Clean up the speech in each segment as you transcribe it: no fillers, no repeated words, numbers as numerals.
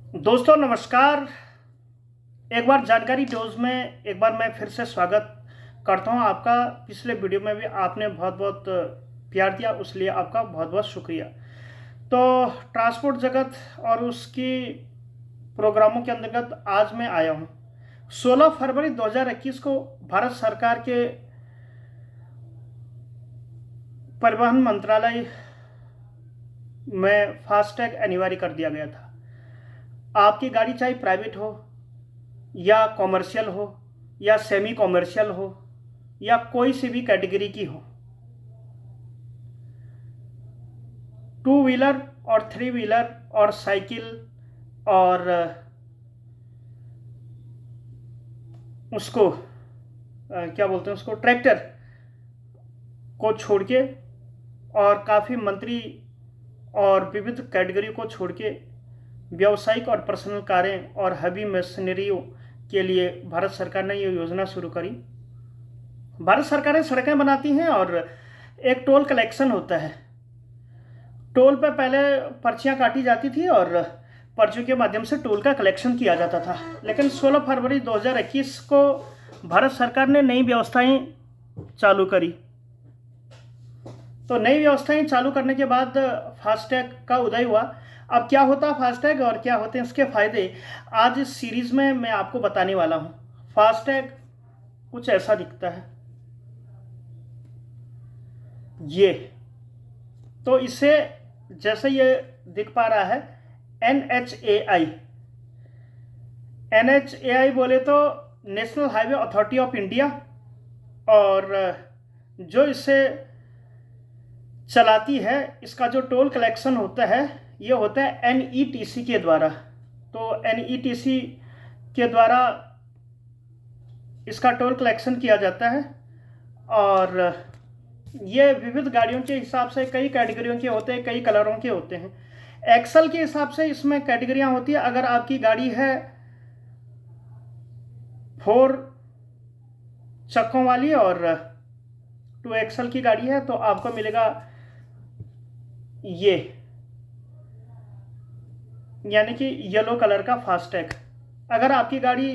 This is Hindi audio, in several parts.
दोस्तों नमस्कार। एक बार जानकारी डोज में एक बार मैं फिर से स्वागत करता हूं आपका। पिछले वीडियो में भी आपने बहुत बहुत प्यार दिया, उसलिए आपका बहुत बहुत शुक्रिया। तो ट्रांसपोर्ट जगत और उसकी प्रोग्रामों के अंतर्गत आज मैं आया हूं। 16 फरवरी 2021 को भारत सरकार के परिवहन मंत्रालय में फास्टैग अनिवार्य कर दिया गया था। आपकी गाड़ी चाहे प्राइवेट हो या कॉमर्शियल हो या सेमी कॉमर्शियल हो या कोई सी भी कैटेगरी की हो, टू व्हीलर और थ्री व्हीलर और साइकिल और उसको क्या बोलते हैं, उसको ट्रैक्टर को छोड़ के और काफ़ी मंत्री और विविध कैटेगरी को छोड़ के व्यावसायिक और पर्सनल कारें और हैवी मशीनरियों के लिए भारत सरकार ने ये योजना शुरू करी। भारत सरकारें सड़कें बनाती हैं और एक टोल कलेक्शन होता है। टोल पे पहले पर्चियां काटी जाती थी और पर्चियों के माध्यम से टोल का कलेक्शन किया जाता था। लेकिन 16 फरवरी 2021 को भारत सरकार ने नई व्यवस्थाएं चालू करी। तो नई व्यवस्थाएं चालू करने के बाद फास्टैग का उदय हुआ। अब क्या होता है फास्टैग और क्या होते हैं इसके फायदे, आज इस सीरीज में मैं आपको बताने वाला हूं। फास्टैग कुछ ऐसा दिखता है ये। तो इससे जैसे ये दिख पा रहा है NHAI। NHAI बोले तो national highway authority of India, और जो इसे चलाती है, इसका जो टोल कलेक्शन होता है ये होता है NETC के द्वारा। तो NETC के द्वारा इसका टोल कलेक्शन किया जाता है और ये विविध गाड़ियों के हिसाब से कई कैटेगरियों के होते हैं, कई कलरों के होते हैं। एक्सल के हिसाब से इसमें कैटेगरियां होती है। अगर आपकी गाड़ी है 4 चक्कों वाली और 2 एक्सल की गाड़ी है तो आपको मिलेगा ये, यानी कि येलो कलर का फास्टैग। अगर आपकी गाड़ी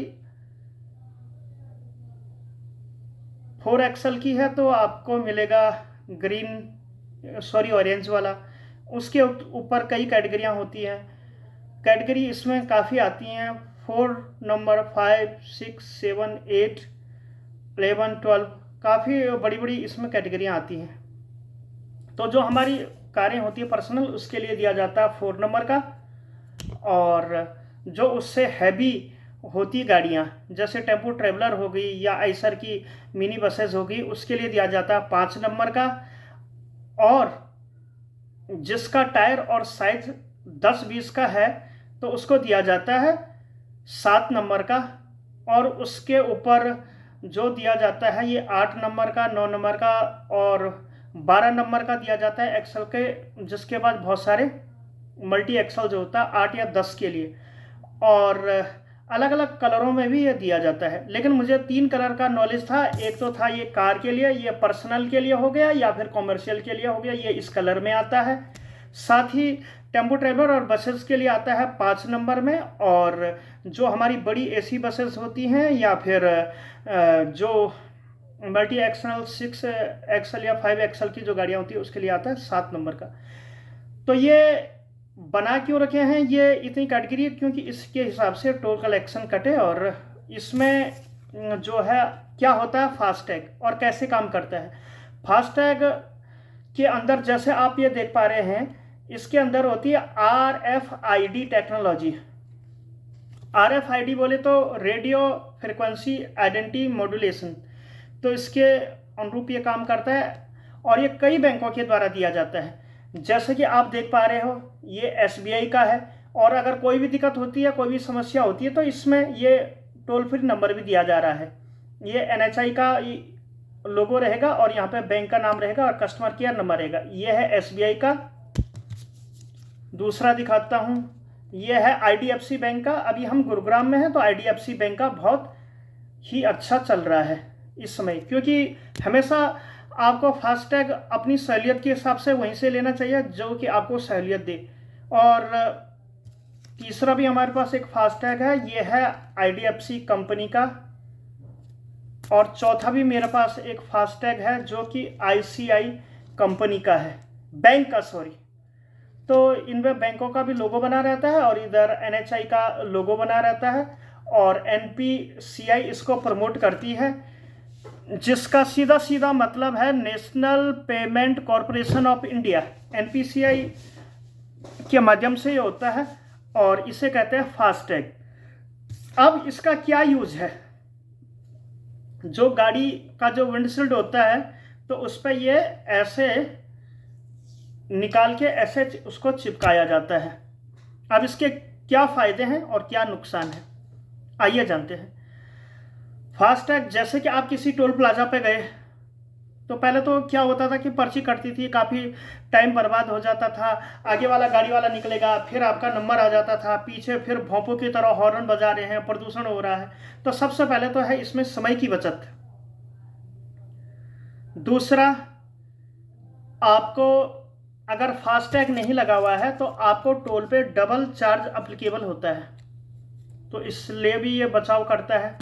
4 एक्सल की है तो आपको मिलेगा ऑरेंज वाला। उसके ऊपर कई कैटेगरियां होती हैं। कैटेगरी इसमें काफ़ी आती हैं, 4 नंबर, 5, 6, 7, 8, 11, 12, काफ़ी बड़ी बड़ी इसमें कैटेगरियां आती हैं। तो जो हमारी कारें होती है पर्सनल, उसके लिए दिया जाता है 4 नंबर का, और जो उससे हैवी होती गाड़ियाँ जैसे टेम्पो ट्रेवलर हो गई या आइसर की मिनी बसेस होगी, उसके लिए दिया जाता है 5 नंबर का। और जिसका टायर और साइज 10-20 का है तो उसको दिया जाता है 7 नंबर का। और उसके ऊपर जो दिया जाता है ये 8 नंबर का, 9 नंबर का और 12 नंबर का दिया जाता है एक्सल के, जिसके बाद बहुत सारे मल्टी एक्सल जो होता है 8 या 10 के लिए। और अलग अलग कलरों में भी ये दिया जाता है। लेकिन मुझे 3 कलर का नॉलेज था। एक तो था ये कार के लिए, ये पर्सनल के लिए हो गया, या फिर कॉमर्शियल के लिए हो गया, ये इस कलर में आता है। साथ ही टेम्पो ट्रेवलर और बसेस के लिए आता है 5 नंबर में। और जो हमारी बड़ी AC बसेस होती हैं या फिर जो मल्टी एक्सल 6 एक्सल या 5 एक्सल की जो गाड़ियाँ होती है उसके लिए आता है 7 नंबर का। तो ये बना क्यों रखे हैं ये इतनी कैटेगरी, क्योंकि इसके हिसाब से टोल कलेक्शन कटे। और इसमें जो है क्या होता है फास्टैग और कैसे काम करता है। फास्टैग के अंदर जैसे आप ये देख पा रहे हैं, इसके अंदर होती है RFID टेक्नोलॉजी। RFID बोले तो रेडियो फ्रिक्वेंसी आइडेंटिटी मॉड्यूलेशन। तो इसके अनुरूप ये काम करता है और ये कई बैंकों के द्वारा दिया जाता है। जैसे कि आप देख पा रहे हो ये SBI का है। और अगर कोई भी दिक्कत होती है, कोई भी समस्या होती है, तो इसमें ये टोल फ्री नंबर भी दिया जा रहा है। ये NHI का लोगो रहेगा और यहाँ पे बैंक का नाम रहेगा और कस्टमर केयर नंबर रहेगा। ये है SBI का। दूसरा दिखाता हूँ, ये है IDFC बैंक का। अभी हम गुरुग्राम में हैं तो IDFC बैंक का बहुत ही अच्छा चल रहा है इस समय, क्योंकि हमेशा आपको फास्टैग अपनी सहूलियत के हिसाब से वहीं से लेना चाहिए जो कि आपको सहूलियत दे। और तीसरा भी हमारे पास एक फास्टैग है, ये है IDFC कंपनी का। और चौथा भी मेरे पास एक फास्टैग है जो कि ICI कंपनी का है, बैंक का, सॉरी। तो इनमें बैंकों का भी लोगो बना रहता है और इधर NHI का लोगो बना रहता है, और NPCI इसको प्रमोट करती है, जिसका सीधा सीधा मतलब है national payment corporation of India. NPCI के माध्यम से ये होता है और इसे कहते हैं फास्टैग। अब इसका क्या यूज है? जो गाड़ी का जो विंडशील्ड होता है तो उस पर ये ऐसे निकाल के ऐसे उसको चिपकाया जाता है। अब इसके क्या फायदे हैं और क्या नुकसान है, आइए जानते हैं। फास्टैग, जैसे कि आप किसी टोल प्लाजा पे गए तो पहले तो क्या होता था कि पर्ची कटती थी, काफ़ी टाइम बर्बाद हो जाता था, आगे वाला गाड़ी वाला निकलेगा, फिर आपका नंबर आ जाता था, पीछे फिर भोंपों की तरह हॉर्न बजा रहे हैं, प्रदूषण हो रहा है। तो सबसे पहले तो है इसमें समय की बचत। दूसरा, आपको अगर फास्टैग नहीं लगा हुआ है तो आपको टोल पे डबल चार्ज अप्लीकेबल होता है, तो इसलिए भी ये बचाव करता है।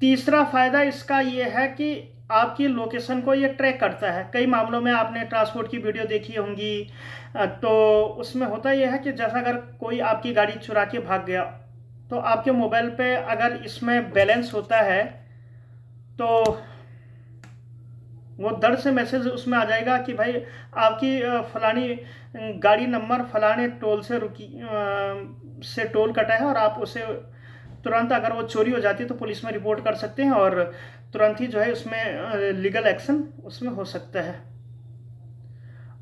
तीसरा फायदा इसका ये है कि आपकी लोकेशन को ये ट्रैक करता है। कई मामलों में आपने ट्रांसपोर्ट की वीडियो देखी होंगी, तो उसमें होता यह है कि जैसा अगर कोई आपकी गाड़ी चुरा के भाग गया तो आपके मोबाइल पे अगर इसमें बैलेंस होता है तो वो दर्द से मैसेज उसमें आ जाएगा कि भाई आपकी फलानी गाड़ी नंबर फलाने टोल से से टोल कटा है, और आप उसे तुरंत, अगर वो चोरी हो जाती है तो पुलिस में रिपोर्ट कर सकते हैं और तुरंत ही जो है उसमें लीगल एक्शन उसमें हो सकता है।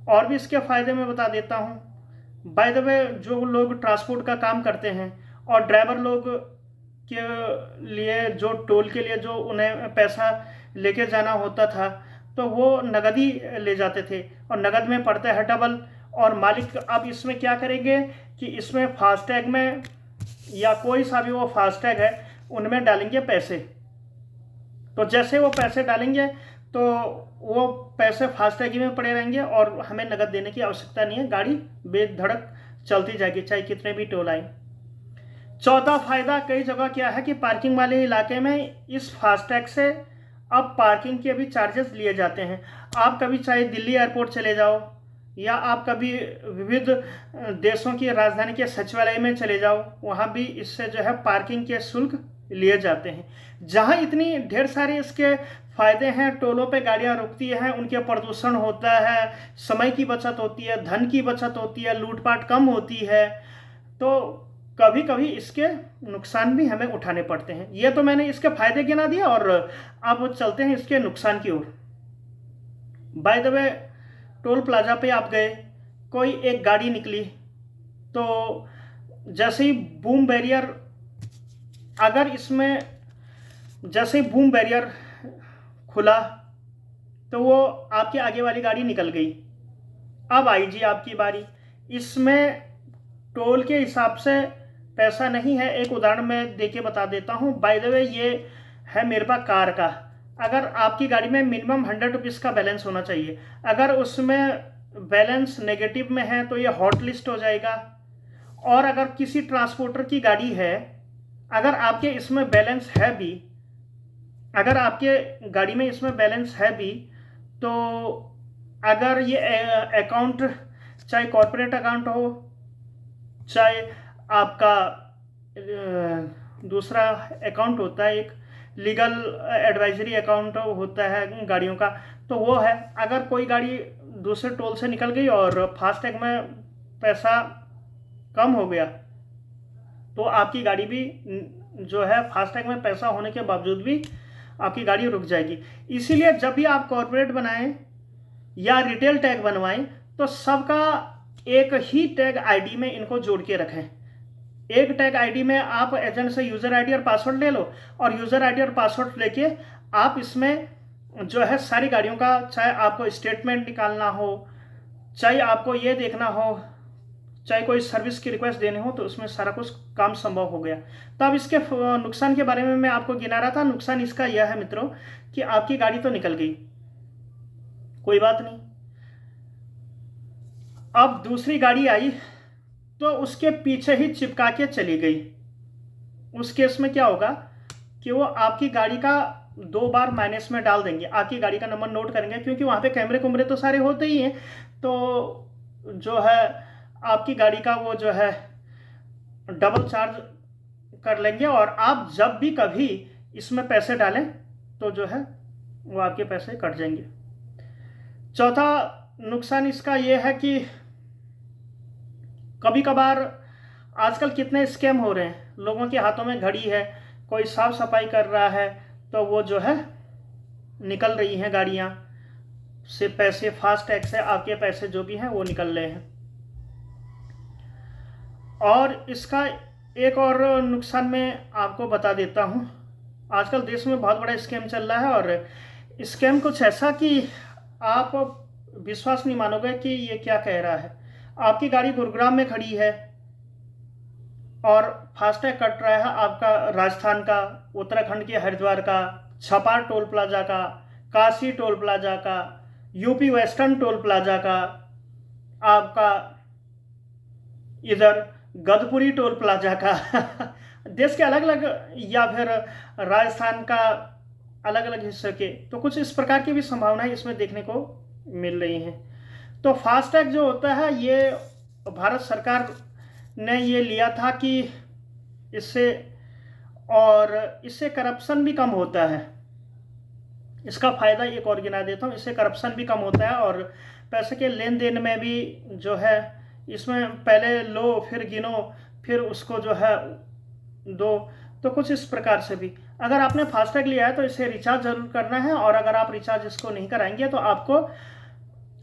और भी इसके फ़ायदे मैं बता देता हूँ। बाय द वे, जो लोग ट्रांसपोर्ट का काम करते हैं और ड्राइवर लोग के लिए जो टोल के लिए जो उन्हें पैसा लेके जाना होता था तो वो नगद ही ले जाते थे, और नगद में पड़ता है डबल। और मालिक अब इसमें क्या करेंगे कि इसमें फास्टैग में या कोई सा भी वो फास्टैग है उनमें डालेंगे पैसे। तो जैसे वो पैसे डालेंगे तो वो पैसे फास्टैग में पड़े रहेंगे और हमें नगद देने की आवश्यकता नहीं है, गाड़ी बेधड़क चलती जाएगी चाहे कितने भी टोल आए। चौथा फायदा कई जगह क्या है कि पार्किंग वाले इलाके में इस फास्टैग से अब पार्किंग के भी चार्जेस लिए जाते हैं। आप कभी चाहे दिल्ली एयरपोर्ट चले जाओ या आप कभी विविध देशों की राजधानी के सचिवालय में चले जाओ, वहाँ भी इससे जो है पार्किंग के शुल्क लिए जाते हैं। जहाँ इतनी ढेर सारे इसके फायदे हैं, टोलों पे गाड़ियाँ रुकती हैं, उनके प्रदूषण होता है, समय की बचत होती है, धन की बचत होती है, लूटपाट कम होती है, तो कभी कभी इसके नुकसान भी हमें उठाने पड़ते हैं। ये तो मैंने इसके फायदे गिना दिया, और अब चलते हैं इसके नुकसान की ओर। By the way, toll plaza पे आप गए, कोई एक गाड़ी निकली, तो जैसे ही बूम बैरियर, अगर इसमें जैसे ही बूम बैरियर खुला तो वो आपकी आगे वाली गाड़ी निकल गई। अब आई जी आपकी बारी। इसमें टोल के हिसाब से पैसा नहीं है। एक उदाहरण मैं देके बता देता हूँ। बाय द वे, ये है मेरे पास कार का। अगर आपकी गाड़ी में मिनिमम 100 रुपीज़ का बैलेंस होना चाहिए, अगर उसमें बैलेंस नेगेटिव में है तो ये हॉट लिस्ट हो जाएगा। और अगर किसी ट्रांसपोर्टर की गाड़ी है, अगर आपके इसमें बैलेंस है भी, अगर आपके गाड़ी में इसमें बैलेंस है भी, तो अगर ये अकाउंट चाहे कॉर्पोरेट अकाउंट हो, चाहे आपका दूसरा अकाउंट होता है, एक लीगल एडवाइजरी अकाउंट होता है गाड़ियों का, तो वो है। अगर कोई गाड़ी दूसरे टोल से निकल गई और फास्टैग में पैसा कम हो गया तो आपकी गाड़ी भी जो है फास्टैग में पैसा होने के बावजूद भी आपकी गाड़ी रुक जाएगी। इसीलिए जब भी आप कॉर्पोरेट बनाएं या रिटेल टैग बनवाएं तो सबका एक ही टैग आईडी में इनको जोड़ के रखें। एक टैग आईडी में आप एजेंट से यूज़र आईडी और पासवर्ड ले लो, और यूज़र आईडी और पासवर्ड लेके आप इसमें जो है सारी गाड़ियों का, चाहे आपको स्टेटमेंट निकालना हो, चाहे आपको ये देखना हो, चाहे कोई सर्विस की रिक्वेस्ट देनी हो, तो उसमें सारा कुछ काम संभव हो गया। तो अब इसके नुकसान के बारे में मैं आपको गिना रहा था। नुकसान इसका यह है मित्रों कि आपकी गाड़ी तो निकल गई, कोई बात नहीं, अब दूसरी गाड़ी आई तो उसके पीछे ही चिपका के चली गई, उस केस में क्या होगा कि वो आपकी गाड़ी का 2 बार माइनस में डाल देंगे, आपकी गाड़ी का नंबर नोट करेंगे, क्योंकि वहाँ पे कैमरे कुमरे तो सारे होते ही हैं। तो जो है आपकी गाड़ी का वो जो है डबल चार्ज कर लेंगे, और आप जब भी कभी इसमें पैसे डालें तो जो है वो आपके पैसे कट जाएंगे। चौथा नुकसान इसका ये है कि कभी कभार आजकल कितने स्कैम हो रहे हैं, लोगों के हाथों में घड़ी है, कोई साफ सफाई कर रहा है तो वो जो है निकल रही हैं गाड़ियाँ से पैसे, फास्ट टैग से आपके पैसे जो भी हैं वो निकल रहे हैं। और इसका एक और नुकसान मैं आपको बता देता हूँ। आजकल देश में बहुत बड़ा स्कैम चल रहा है, और स्कैम कुछ ऐसा कि आप विश्वास नहीं मानोगे कि ये क्या कह रहा है। आपकी गाड़ी गुरुग्राम में खड़ी है और फास्टैग कट रहा है आपका राजस्थान का, उत्तराखंड के हरिद्वार का, छपार टोल प्लाजा का, काशी टोल प्लाजा का, यूपी वेस्टर्न टोल प्लाजा का, आपका इधर गदपुरी टोल प्लाजा का देश के अलग अलग या फिर राजस्थान का अलग अलग हिस्से के, तो कुछ इस प्रकार की भी संभावनाएं इसमें देखने को मिल रही हैं। तो फास्टैग जो होता है ये भारत सरकार ने ये लिया था कि इससे करप्शन भी कम होता है। इसका फ़ायदा एक और गिना देता हूँ, इससे करप्शन भी कम होता है और पैसे के लेन देन में भी जो है इसमें पहले लो फिर गिनो फिर उसको जो है दो, तो कुछ इस प्रकार से भी। अगर आपने फास्टैग लिया है तो इसे रिचार्ज जरूर करना है, और अगर आप रिचार्ज इसको नहीं कराएंगे तो आपको,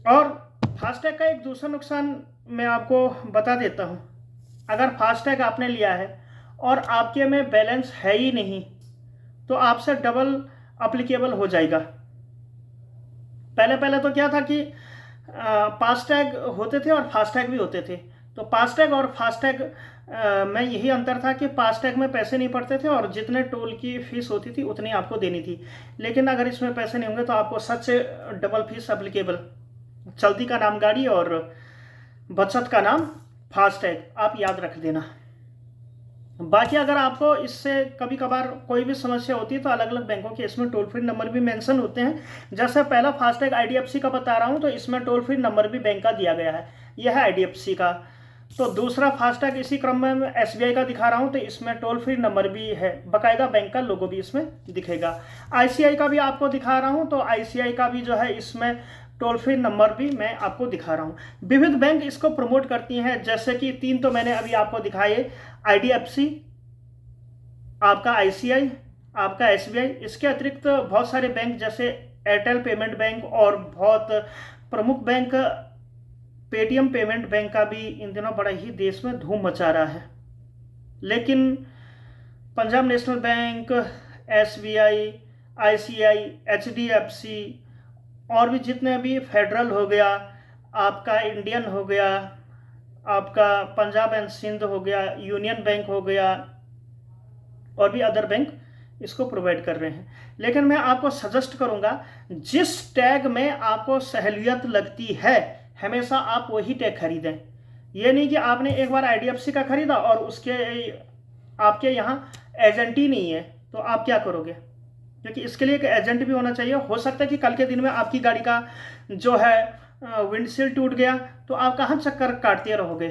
और फास्टैग का एक दूसरा नुकसान मैं आपको बता देता हूँ। अगर फास्टैग आपने लिया है और आपके में बैलेंस है ही नहीं तो आपसे डबल अप्लीकेबल हो जाएगा। पहले तो क्या था कि फास्टैग होते थे और फास्टैग भी होते थे। तो फास्टैग और फास्टैग में यही अंतर था कि फास्टैग में पैसे नहीं पड़ते थे और जितने टोल की फीस होती थी उतनी आपको देनी थी। लेकिन अगर इसमें पैसे नहीं होंगे तो आपको सच से डबल फीस अप्लीकेबल। चलती का नाम गाड़ी और बचत का नाम फास्टैग, आप याद रख देना। बाकी अगर आपको इससे कभी कभार कोई भी समस्या होती है तो अलग अलग बैंकों के इसमें टोल फ्री नंबर भी मेंशन होते हैं। जैसे पहला फास्टैग IDFC का बता रहा हूं तो इसमें टोल फ्री नंबर भी बैंक का दिया गया है, यह है IDFC का। तो दूसरा फास्टैग इसी क्रम में SBI का दिखा रहा हूं तो इसमें टोल फ्री नंबर भी है, बाकायदा बैंक का लोगो भी इसमें दिखेगा। ICI का भी आपको दिखा रहा हूं तो ICI का भी जो है इसमें टोल फ्री नंबर भी मैं आपको दिखा रहा हूं। विविध बैंक इसको प्रमोट करती हैं, जैसे कि 3 तो मैंने अभी आपको दिखाए, IDFC, आपका ICI, आपका SBI। इसके अतिरिक्त बहुत सारे बैंक जैसे एयरटेल पेमेंट बैंक और बहुत प्रमुख बैंक पेटीएम पेमेंट बैंक का भी इन दिनों बड़ा ही देश में धूम मचा रहा है। लेकिन Punjab national bank, SBI, ICI, HDFC और भी जितने भी, फेडरल हो गया, आपका इंडियन हो गया, आपका पंजाब एंड सिंध हो गया, यूनियन बैंक हो गया, और भी अदर बैंक इसको प्रोवाइड कर रहे हैं। लेकिन मैं आपको सजेस्ट करूंगा जिस टैग में आपको सहूलियत लगती है हमेशा आप वही टैग खरीदें। ये नहीं कि आपने एक बार IDFC का खरीदा और उसके आपके यहाँ एजेंट ही नहीं है तो आप क्या करोगे, क्योंकि इसके लिए एक एजेंट भी होना चाहिए। हो सकता है कि कल के दिन में आपकी गाड़ी का जो है विंडशील्ड टूट गया तो आप कहाँ चक्कर काटते रहोगे।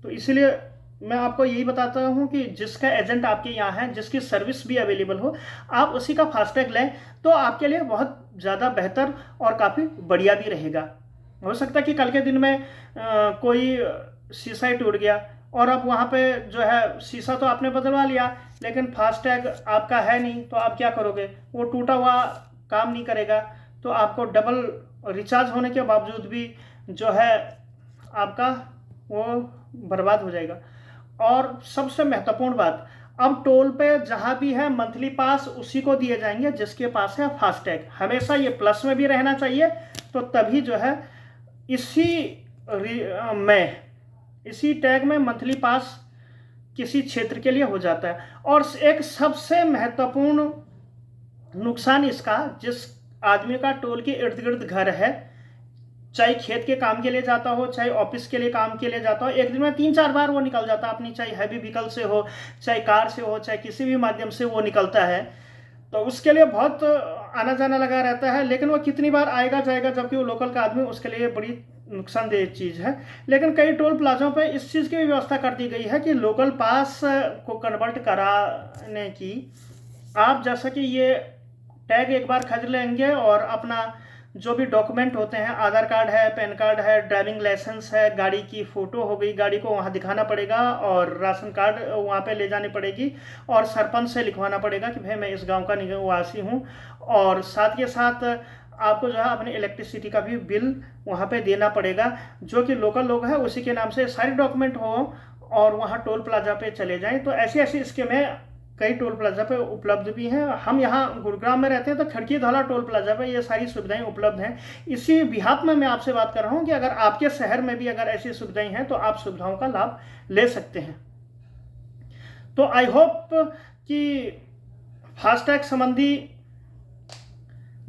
तो इसलिए मैं आपको यही बताता हूँ कि जिसका एजेंट आपके यहाँ है, जिसकी सर्विस भी अवेलेबल हो, आप उसी का फास्टैग लें तो आपके लिए बहुत ज़्यादा बेहतर और काफ़ी बढ़िया भी रहेगा। हो सकता है कि कल के दिन में कोई शीशा ही टूट गया और अब वहाँ पे जो है शीशा तो आपने बदलवा लिया लेकिन फास्टैग आपका है नहीं, तो आप क्या करोगे, वो टूटा हुआ काम नहीं करेगा तो आपको डबल रिचार्ज होने के बावजूद भी जो है आपका वो बर्बाद हो जाएगा। और सबसे महत्वपूर्ण बात, अब टोल पे जहाँ भी है मंथली पास उसी को दिए जाएंगे जिसके पास है फास्टैग। हमेशा ये प्लस में भी रहना चाहिए, तो तभी जो है इसी टैग में मंथली पास किसी क्षेत्र के लिए हो जाता है। और एक सबसे महत्वपूर्ण नुकसान इसका, जिस आदमी का टोल के इर्द गिर्द घर है, चाहे खेत के काम के लिए जाता हो, चाहे ऑफिस के लिए काम के लिए जाता हो, एक दिन में 3-4 बार वो निकल जाता है अपनी, चाहे हैवी व्हीकल से हो, चाहे कार से हो, चाहे किसी भी माध्यम से वो निकलता है, तो उसके लिए बहुत आना जाना लगा रहता है। लेकिन वो कितनी बार आएगा जाएगा, जबकि वो लोकल का आदमी, उसके लिए बड़ी नुकसानदेह चीज़ है। लेकिन कई टोल प्लाजों पे इस चीज़ की भी व्यवस्था कर दी गई है कि लोकल पास को कन्वर्ट कराने की, आप जैसा कि ये टैग एक बार खरीद लेंगे और अपना जो भी डॉक्यूमेंट होते हैं, आधार कार्ड है, पैन कार्ड है, ड्राइविंग लाइसेंस है, गाड़ी की फ़ोटो हो गई, गाड़ी को वहाँ दिखाना पड़ेगा, और राशन कार्ड वहाँ पे ले जानी पड़ेगी, और सरपंच से लिखवाना पड़ेगा कि भाई मैं इस गांव का निवासी हूँ, और साथ के साथ आपको जो है अपने इलेक्ट्रिसिटी का भी बिल वहाँ पे देना पड़ेगा, जो कि लोकल लोग हैं उसी के नाम से सारे डॉक्यूमेंट हो और वहाँ टोल प्लाजा पे चले जाएँ। तो ऐसी ऐसी स्कीमें कई टोल प्लाजा पे उपलब्ध भी हैं। हम यहाँ गुरुग्राम में रहते हैं, तो खड़की धौला टोल प्लाजा पे ये सारी सुविधाएं उपलब्ध हैं। इसी बिहाफ में मैं आपसे बात कर रहा हूँ कि अगर आपके शहर में भी अगर ऐसी सुविधाएं हैं तो आप सुविधाओं का लाभ ले सकते हैं। तो आई होप कि फास्टैग संबंधी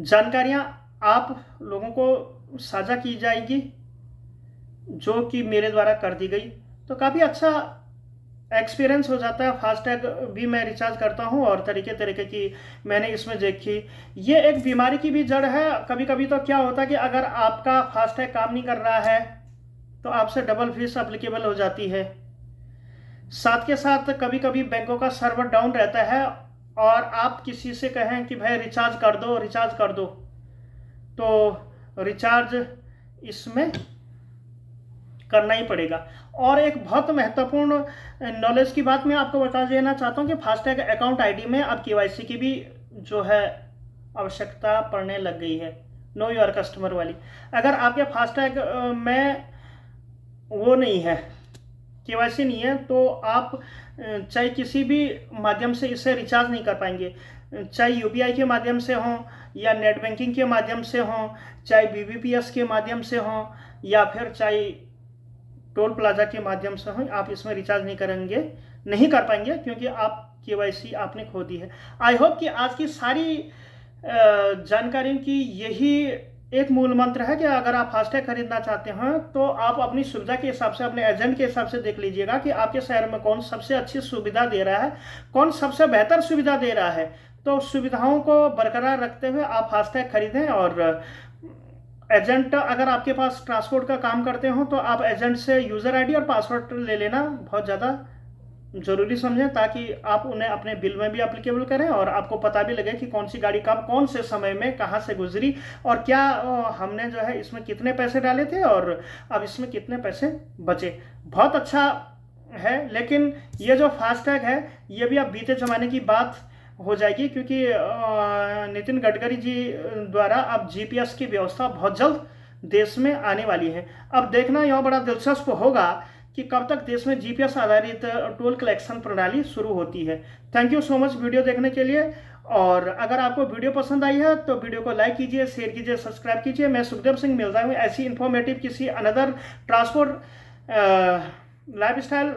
जानकारियाँ आप लोगों को साझा की जाएगी, जो कि मेरे द्वारा कर दी गई। तो काफ़ी अच्छा एक्सपीरियंस हो जाता है। फास्टैग भी मैं रिचार्ज करता हूँ और तरीके तरीके की मैंने इसमें देखी। ये एक बीमारी की भी जड़ है। कभी कभी तो क्या होता है कि अगर आपका फास्टैग काम नहीं कर रहा है तो आपसे डबल फीस अप्लीकेबल हो जाती है। साथ के साथ कभी कभी बैंकों का सर्वर डाउन रहता है और आप किसी से कहें कि भाई रिचार्ज कर दो, रिचार्ज कर दो, तो रिचार्ज इसमें करना ही पड़ेगा। और एक बहुत महत्वपूर्ण नॉलेज की बात मैं आपको बता देना चाहता हूँ कि फास्टैग अकाउंट आईडी में अब केवाईसी की भी जो है आवश्यकता पड़ने लग गई है, नो योर कस्टमर वाली। अगर आपके फास्टैग में वो नहीं है, केवाईसी नहीं है, तो आप चाहे किसी भी माध्यम से इससे रिचार्ज नहीं कर पाएंगे, चाहे यूपीआई के माध्यम से हो या नेट बैंकिंग के माध्यम से हो, चाहे बीबीपीएस के माध्यम से हो या फिर चाहे टोल प्लाजा के माध्यम से हो, आप इसमें रिचार्ज नहीं कर पाएंगे क्योंकि आप केवाईसी आपने खो दी है। आई होप कि आज की सारी जानकारी की यही एक मूल मंत्र है कि अगर आप फास्टैग खरीदना चाहते हैं तो आप अपनी सुविधा के हिसाब से, अपने एजेंट के हिसाब से देख लीजिएगा कि आपके शहर में कौन सबसे अच्छी सुविधा दे रहा है, कौन सबसे बेहतर सुविधा दे रहा है। तो सुविधाओं को बरकरार रखते हुए आप फास्टैग खरीदें। और एजेंट, अगर आपके पास ट्रांसपोर्ट का काम करते हो तो आप एजेंट से यूज़र आईडी और पासवर्ड ले लेना बहुत ज़्यादा ज़रूरी समझें, ताकि आप उन्हें अपने बिल में भी एप्लीकेबल करें और आपको पता भी लगे कि कौन सी गाड़ी कब कौन से समय में कहाँ से गुजरी और क्या हमने जो है इसमें कितने पैसे डाले थे और अब इसमें कितने पैसे बचे। बहुत अच्छा है। लेकिन ये जो फास्टैग है ये भी अब बीते ज़माने की बात हो जाएगी, क्योंकि नितिन गडकरी जी द्वारा अब जीपीएस की व्यवस्था बहुत जल्द देश में आने वाली है। अब देखना यह बड़ा दिलचस्प होगा कि कब तक देश में जीपीएस आधारित टोल कलेक्शन प्रणाली शुरू होती है। Thank you so much video देखने के लिए। और अगर आपको वीडियो पसंद आई है तो वीडियो को लाइक कीजिए, शेयर कीजिए, सब्सक्राइब कीजिए। मैं सुखदेव सिंह मिलता हूँ ऐसी इन्फॉर्मेटिव किसी अनदर ट्रांसपोर्ट लाइफस्टाइल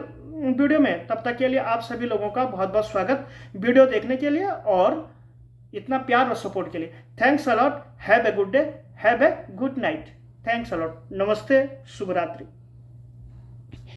वीडियो में। तब तक के लिए आप सभी लोगों का बहुत बहुत स्वागत वीडियो देखने के लिए और इतना प्यार और सपोर्ट के लिए। Thanks a lot. Have a good day, have a good night. Thanks a lot. नमस्ते, शुभ रात्रि।